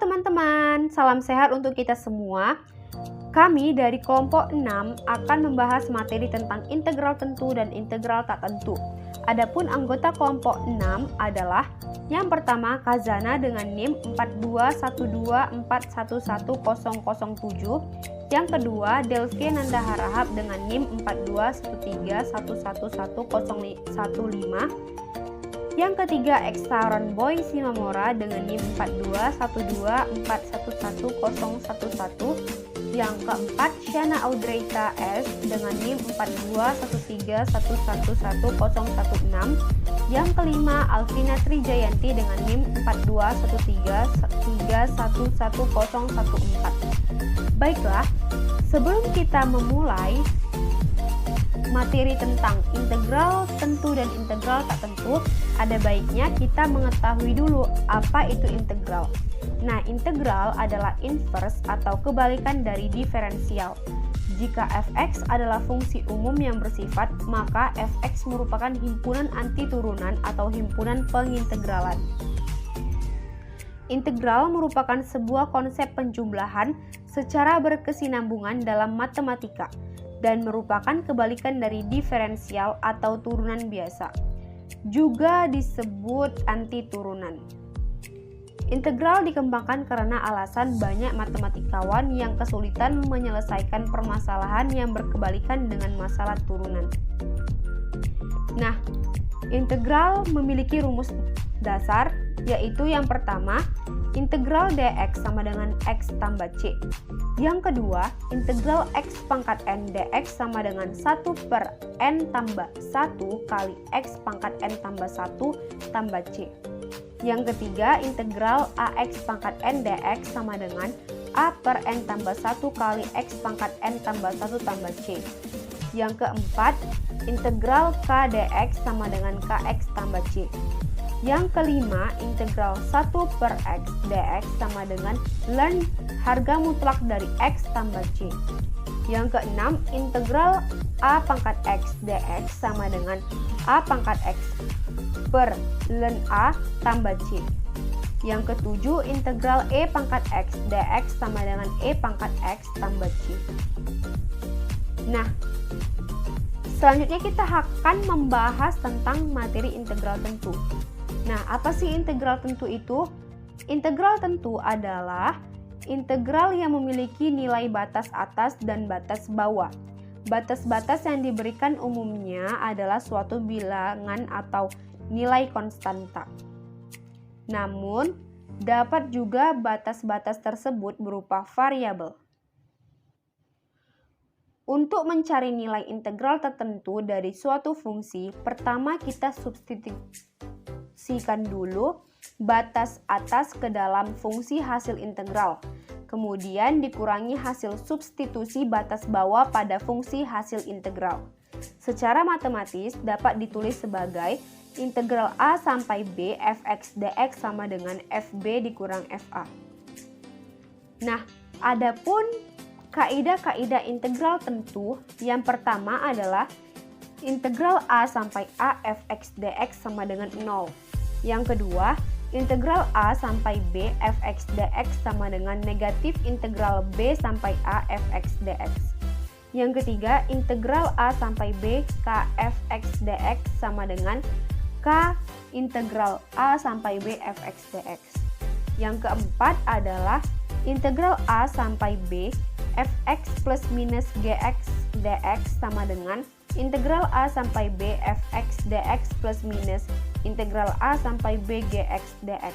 teman-teman, salam sehat untuk kita semua. Kami dari kelompok 6 akan membahas materi tentang integral tentu dan integral tak tentu. Adapun anggota kelompok 6 adalah yang pertama Kazana dengan NIM 42124111007, yang kedua Delvi Nanda Harahap dengan NIM 42131111015, yang ketiga Eksaron Boy Simamora dengan NIM 42124111011, yang keempat Shana Audreita S dengan NIM 42131111016, yang kelima Alvina Trijayanti dengan NIM 42133111014. Baiklah, sebelum kita memulai materi tentang integral tentu dan integral tak tentu, ada baiknya kita mengetahui dulu apa itu integral. Nah, integral adalah inverse atau kebalikan dari diferensial. Jika f(x) adalah fungsi umum yang bersifat, maka f(x) merupakan himpunan antiturunan atau himpunan pengintegralan. Integral merupakan sebuah konsep penjumlahan secara berkesinambungan dalam matematika dan merupakan kebalikan dari diferensial atau turunan biasa. Juga disebut antiturunan. Integral dikembangkan karena alasan banyak matematikawan yang kesulitan menyelesaikan permasalahan yang berkebalikan dengan masalah turunan. Nah, integral memiliki rumus dasar, yaitu yang pertama, integral dx sama dengan x tambah c. Yang kedua, integral x pangkat n dx sama dengan 1 per n tambah 1 kali x pangkat n tambah 1 tambah c. Yang ketiga, integral ax pangkat n dx sama dengan a per n tambah 1 kali x pangkat n tambah 1 tambah c. Yang keempat, integral k dx sama dengan kx tambah c. Yang kelima, integral 1 per x dx sama dengan ln harga mutlak dari x tambah c. Yang keenam, integral a pangkat x dx sama dengan a pangkat x per ln a tambah c. Yang ketujuh, integral e pangkat x dx sama dengan e pangkat x tambah c. Nah, selanjutnya kita akan membahas tentang materi integral tentu. Nah, apa sih integral tentu itu? Integral tentu adalah integral yang memiliki nilai batas atas dan batas bawah. Batas-batas yang diberikan umumnya adalah suatu bilangan atau nilai konstanta. Namun, dapat juga batas-batas tersebut berupa variabel. Untuk mencari nilai integral tertentu dari suatu fungsi, pertama kita substitusikan dulu batas atas ke dalam fungsi hasil integral. Kemudian dikurangi hasil substitusi batas bawah pada fungsi hasil integral. Secara matematis dapat ditulis sebagai integral a sampai b fx dx sama dengan fb dikurang fa. Nah, adapun kaidah-kaidah integral tentu, yang pertama adalah integral a sampai a fx dx sama dengan 0. Yang kedua, integral a sampai b fx dx sama dengan negatif integral b sampai a fx dx. Yang ketiga, integral a sampai b k fx dx sama dengan k integral a sampai b fx dx. Yang keempat adalah integral a sampai b fx plus minus gx dx sama dengan integral a sampai b fx dx plus minus integral a sampai b gx dx.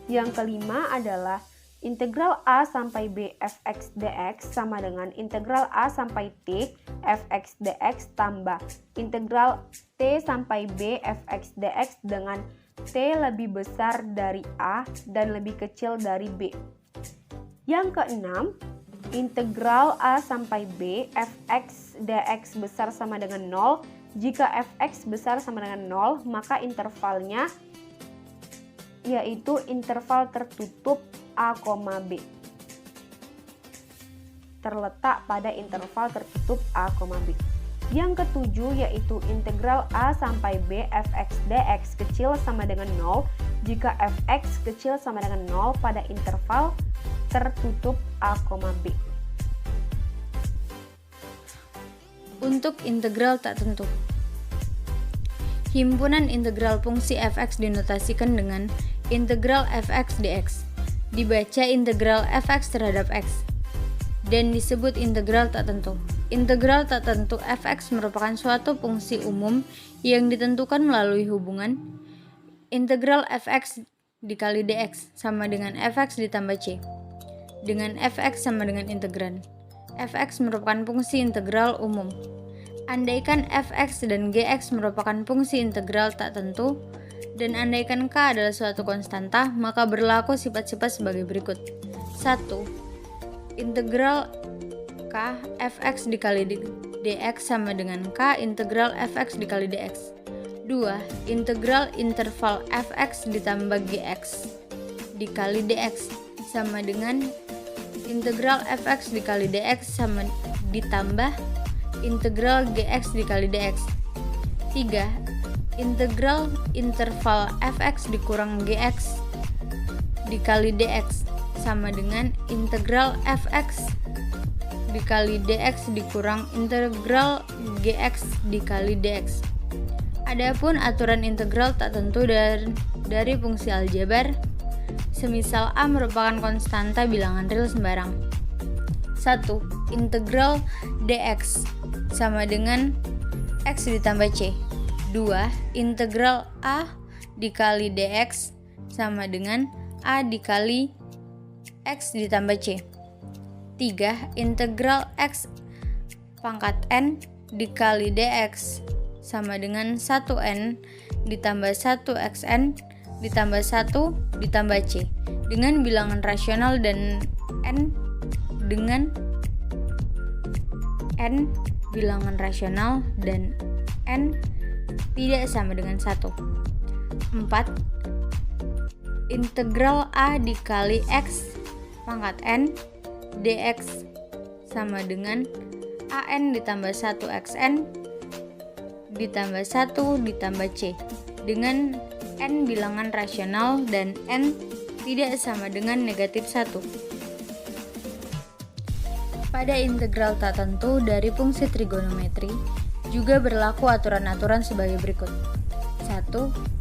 Yang kelima adalah integral a sampai b fx dx sama dengan integral a sampai t fx dx tambah integral t sampai b fx dx dengan t lebih besar dari a dan lebih kecil dari b. Yang keenam, integral a sampai b fx dx besar sama dengan 0. Jika fx besar sama dengan 0, maka intervalnya yaitu interval tertutup a, b. Terletak pada interval tertutup a, b. Yang ketujuh yaitu integral a sampai b fx dx kecil sama dengan 0 jika fx kecil sama dengan 0 pada interval tertutup a, b. Untuk integral tak tentu, himpunan integral fungsi fx dinotasikan dengan integral fx dx, dibaca integral fx terhadap x, dan disebut integral tak tentu. Integral tak tentu fx merupakan suatu fungsi umum yang ditentukan melalui hubungan integral fx dikali dx sama dengan fx ditambah c, dengan fx sama dengan integran. Fx merupakan fungsi integral umum. Andaikan fx dan gx merupakan fungsi integral tak tentu, dan andaikan k adalah suatu konstanta, maka berlaku sifat-sifat sebagai berikut. 1. Integral k fx dikali dx sama dengan k integral fx dikali dx. 2. Integral interval fx ditambah gx dikali dx sama dengan integral fx dikali dx sama ditambah integral gx dikali dx. 3. Integral interval fx dikurang gx dikali dx sama dengan integral fx dikali dx dikurang integral gx dikali dx. Adapun aturan integral tak tentu dari fungsi aljabar, semisal a merupakan konstanta bilangan real sembarang. 1. Integral dx sama dengan x ditambah c. 2. Integral a dikali dx sama dengan a dikali x ditambah c. 3. Integral x pangkat n dikali dx sama dengan 1n ditambah 1xn ditambah 1 ditambah c dengan bilangan rasional dan n dengan n bilangan rasional dan n tidak sama dengan 1. 4. Integral a dikali x pangkat n dx sama dengan an ditambah 1xn ditambah 1 ditambah c dengan n bilangan rasional dan n tidak sama dengan negatif 1. Pada integral tak tentu dari fungsi trigonometri juga berlaku aturan-aturan sebagai berikut. 1.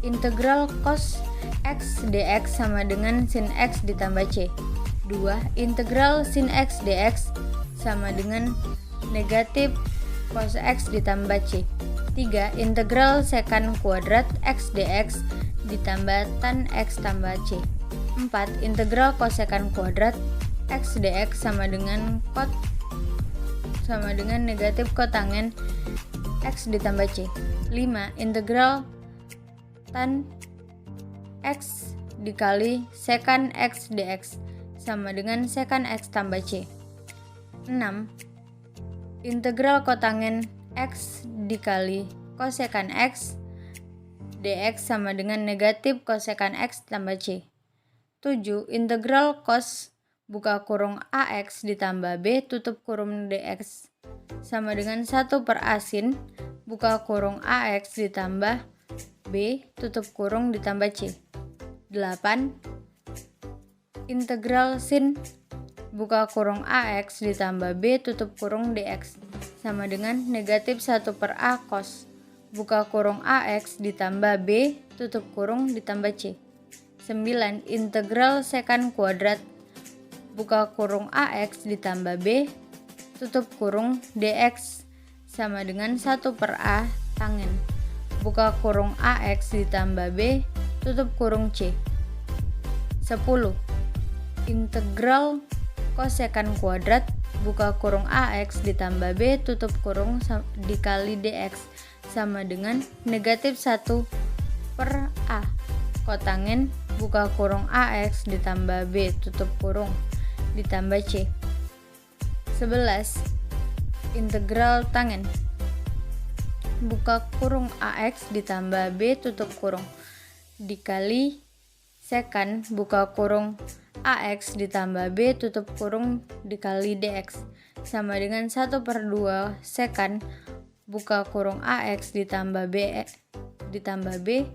Integral cos x dx sama dengan sin x ditambah c. 2. Integral sin x dx sama dengan negatif cos x ditambah c. 3. Integral sekant kuadrat x dx ditambah tan x tambah c. 4. Integral kosekant kuadrat x dx sama dengan negatif kotangen x ditambah c. 5. Integral tan x dikali sekant x dx sama dengan sekant x tambah c. 6. Integral kotangen x dikali kosekant x dx sama dengan negatif kosekant x tambah c. 7. Integral cos buka kurung ax ditambah b tutup kurung dx sama dengan 1 per a sin buka kurung ax ditambah b tutup kurung ditambah c. 8. Integral sin buka kurung ax ditambah b tutup kurung dx sama dengan negatif 1 per a cos buka kurung ax ditambah b tutup kurung ditambah c. 9. Integral sekant kuadrat buka kurung ax ditambah b tutup kurung dx sama dengan 1 per a tangen buka kurung ax ditambah b tutup kurung c. 10. Integral kosekant kuadrat buka kurung ax ditambah b tutup kurung dikali dx sama dengan negatif 1 per a kotangen buka kurung ax ditambah b tutup kurung ditambah c. 11. Integral tangen buka kurung ax ditambah b tutup kurung dikali sekant buka kurung ax ditambah b tutup kurung dikali dx sama dengan 1 per 2 sekant buka kurung ax ditambah b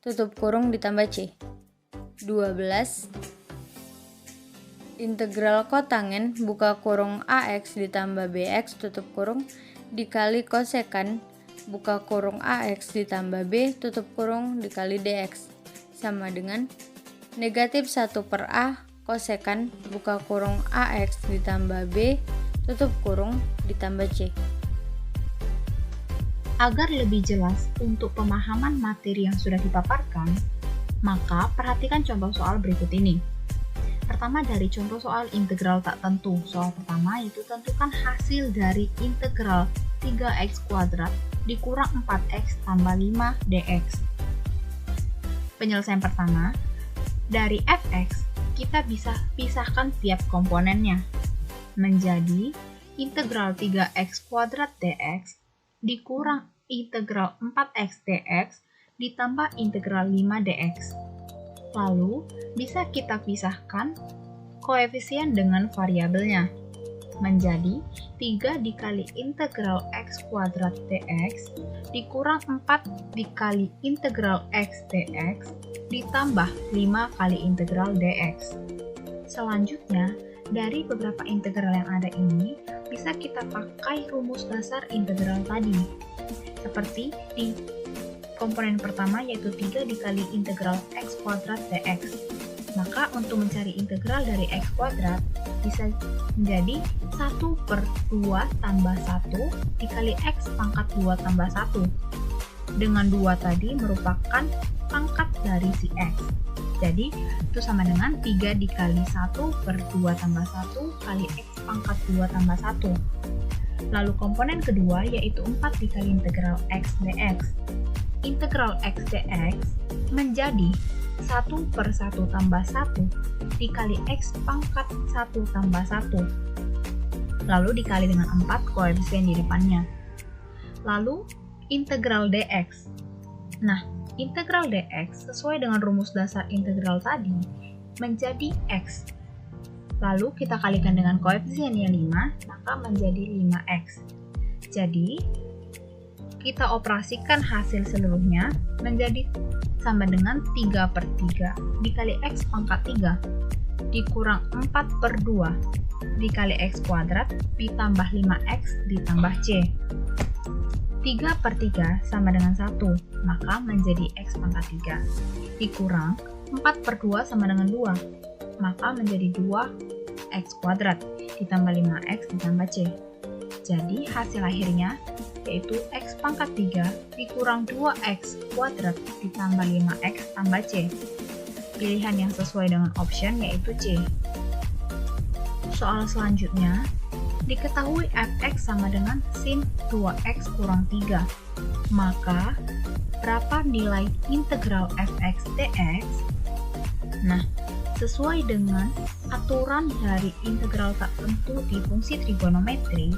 tutup kurung ditambah c. 12 integral kotangen buka kurung AX ditambah BX tutup kurung dikali kosekan buka kurung AX ditambah B tutup kurung dikali DX sama dengan negatif 1 per A kosekan buka kurung AX ditambah B tutup kurung ditambah C. Agar lebih jelas untuk pemahaman materi yang sudah dipaparkan, maka perhatikan contoh soal berikut ini. Pertama dari contoh soal integral tak tentu. Soal pertama yaitu tentukan hasil dari integral 3x kuadrat dikurang 4x tambah 5 dx. Penyelesaian pertama, dari fx kita bisa pisahkan tiap komponennya menjadi integral 3x kuadrat dx dikurang integral 4x dx ditambah integral 5 dx. Lalu, bisa kita pisahkan koefisien dengan variabelnya menjadi 3 dikali integral x kuadrat dx dikurang 4 dikali integral x dx ditambah 5 kali integral dx. Selanjutnya, dari beberapa integral yang ada ini, bisa kita pakai rumus dasar integral tadi. Seperti di komponen pertama yaitu 3 dikali integral x kuadrat dx. Maka untuk mencari integral dari x kuadrat bisa menjadi 1 per 2 tambah 1 dikali x pangkat 2 tambah 1. Dengan 2 tadi merupakan pangkat dari si x. Jadi itu sama dengan 3 dikali 1 per 2 tambah 1 kali x pangkat 2 tambah 1. Lalu komponen kedua yaitu 4 dikali integral x dx. Integral x dx menjadi 1 per 1 tambah 1 dikali x pangkat 1 tambah 1. Lalu dikali dengan 4 koefisien di depannya. Lalu integral dx. Nah, integral dx sesuai dengan rumus dasar integral tadi menjadi x. Lalu kita kalikan dengan koefisiennya 5, maka menjadi 5x. Jadi, kita operasikan hasil seluruhnya menjadi sama dengan 3 per 3 dikali x pangkat 3 dikurang 4 per 2 dikali x kuadrat ditambah 5x ditambah c. 3 per 3 sama dengan 1, maka menjadi x pangkat 3 dikurang 4 per 2 sama dengan 2, maka menjadi 2x kuadrat ditambah 5x ditambah c. Jadi hasil akhirnya yaitu x pangkat 3 dikurang 2x kuadrat ditambah 5x tambah c. Pilihan yang sesuai dengan option yaitu c. Soal selanjutnya, diketahui fx sama dengan sin 2x kurang 3. Maka, berapa nilai integral fx dx? Nah, sesuai dengan aturan dari integral tak tentu di fungsi trigonometri,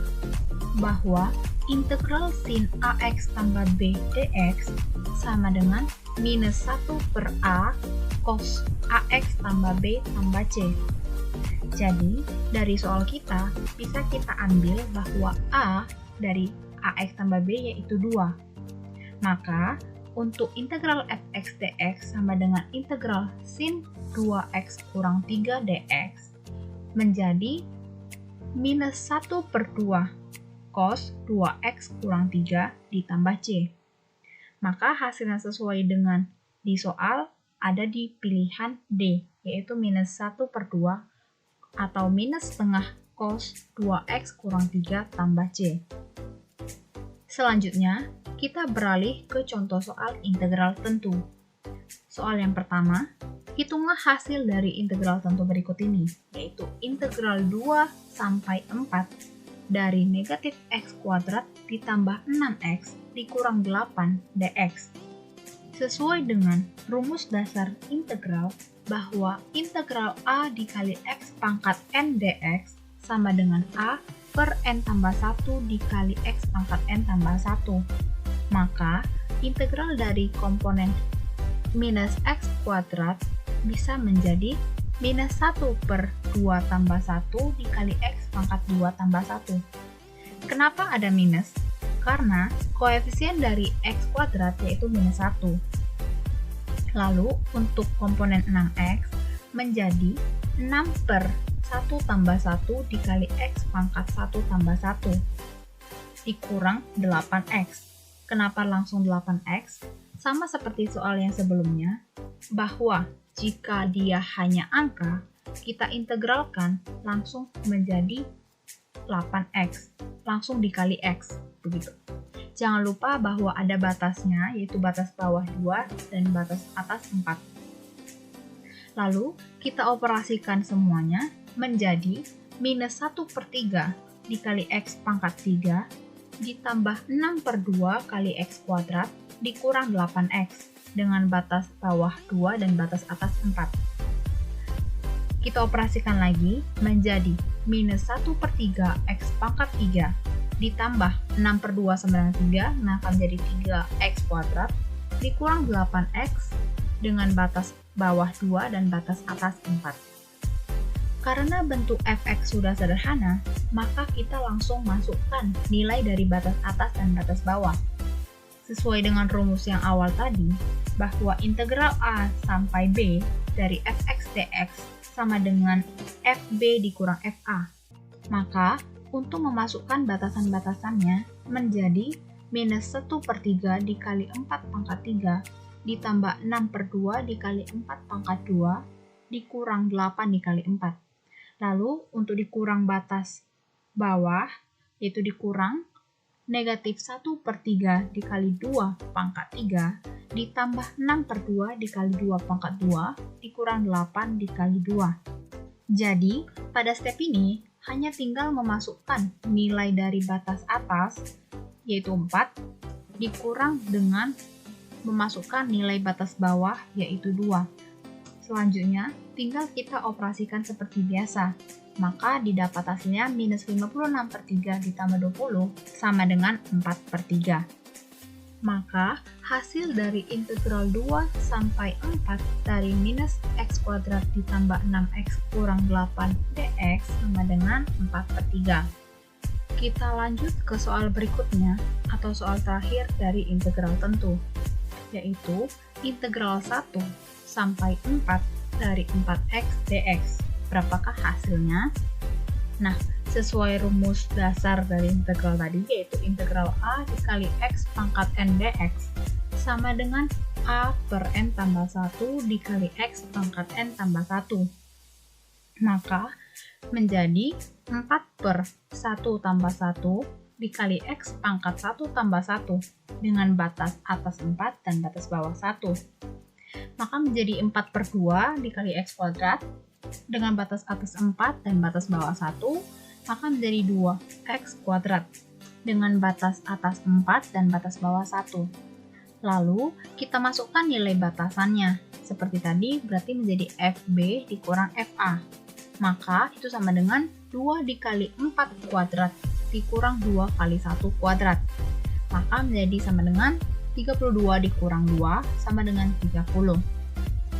bahwa integral sin ax tambah b dx sama dengan minus 1 per a cos ax tambah b tambah c. Jadi, dari soal kita, bisa kita ambil bahwa a dari ax tambah b yaitu 2. Maka, untuk integral fx dx sama dengan integral sin 2x kurang 3 dx menjadi minus 1 per 2 cos 2x kurang 3 ditambah c. Maka hasilnya sesuai dengan di soal ada di pilihan D, yaitu minus 1 per 2 atau minus setengah cos 2x kurang 3 tambah c. Selanjutnya, kita beralih ke contoh soal integral tentu. Soal yang pertama, hitunglah hasil dari integral tentu berikut ini, yaitu integral 2 sampai 4 dari negatif x kuadrat ditambah 6x dikurang 8 dx. Sesuai dengan rumus dasar integral bahwa integral a dikali x pangkat n dx sama dengan a per n tambah 1 dikali x pangkat n tambah 1. Maka, integral dari komponen minus x kuadrat bisa menjadi minus 1 per 2 tambah 1 dikali x pangkat 2 tambah 1. Kenapa ada minus? Karena koefisien dari x kuadrat yaitu minus 1. Lalu untuk komponen 6x menjadi 6 per 1 tambah 1 dikali x pangkat 1 tambah 1 dikurang 8x. Kenapa langsung 8x? Sama seperti soal yang sebelumnya, bahwa jika dia hanya angka, kita integralkan langsung menjadi 8x, langsung dikali x, begitu. Jangan lupa bahwa ada batasnya, yaitu batas bawah 2 dan batas atas 4. Lalu, kita operasikan semuanya menjadi minus 1 per 3 dikali x pangkat 3 ditambah 6 per 2 kali x kuadrat dikurang 8x dengan batas bawah 2 dan batas atas 4. Kita operasikan lagi menjadi minus 1 per 3 x pangkat 3 ditambah 6 per 2 sama dengan 3, nah akan menjadi 3x kuadrat dikurang 8x dengan batas bawah 2 dan batas atas 4. Karena bentuk fx sudah sederhana, maka kita langsung masukkan nilai dari batas atas dan batas bawah. Sesuai dengan rumus yang awal tadi, bahwa integral a sampai b dari fx dx sama dengan fb dikurang fa. Maka, untuk memasukkan batasan-batasannya menjadi minus 1 per 3 dikali 4 pangkat 3 ditambah 6 per 2 dikali 4 pangkat 2 dikurang 8 dikali 4. Lalu, untuk dikurang batas bawah, yaitu dikurang negatif 1 per 3 dikali 2 pangkat 3 ditambah 6 per 2 dikali 2 pangkat 2 dikurang 8 dikali 2. Jadi, pada step ini, hanya tinggal memasukkan nilai dari batas atas, yaitu 4, dikurang dengan memasukkan nilai batas bawah, yaitu 2. Selanjutnya, tinggal kita operasikan seperti biasa. Maka didapat hasilnya minus 56 per 3 ditambah 20 sama dengan 4 per 3. Maka hasil dari integral 2 sampai 4 dari minus x kuadrat ditambah 6x kurang 8 dx sama dengan 4 per 3. Kita lanjut ke soal berikutnya atau soal terakhir dari integral tentu, yaitu integral 1 sampai 4 dari 4x dx. Berapakah hasilnya? Nah, sesuai rumus dasar dari integral tadi, yaitu integral a dikali x pangkat n dx sama dengan a per n tambah 1 dikali x pangkat n tambah 1. Maka menjadi 4 per 1 tambah 1 dikali x pangkat 1 tambah 1 dengan batas atas 4 dan batas bawah 1. Maka menjadi 4 per 2 dikali x kuadrat dengan batas atas 4 dan batas bawah 1, maka menjadi 2x kuadrat dengan batas atas 4 dan batas bawah 1. Lalu, kita masukkan nilai batasannya. Seperti tadi, berarti menjadi fb dikurang fa. Maka, itu sama dengan 2 dikali 4 kuadrat dikurang 2 kali 1 kuadrat. Maka menjadi sama dengan 32 dikurang 2 sama dengan 30.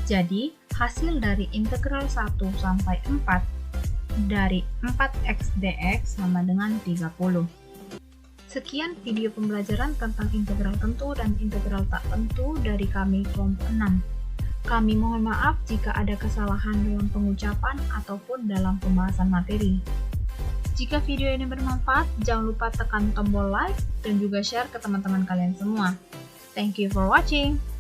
Jadi, hasil dari integral 1 sampai 4 dari 4x dx sama dengan 30. Sekian video pembelajaran tentang integral tentu dan integral tak tentu dari kami kelompok 6. Kami mohon maaf jika ada kesalahan dalam pengucapan ataupun dalam pembahasan materi. Jika video ini bermanfaat, jangan lupa tekan tombol like dan juga share ke teman-teman kalian semua. Thank you for watching.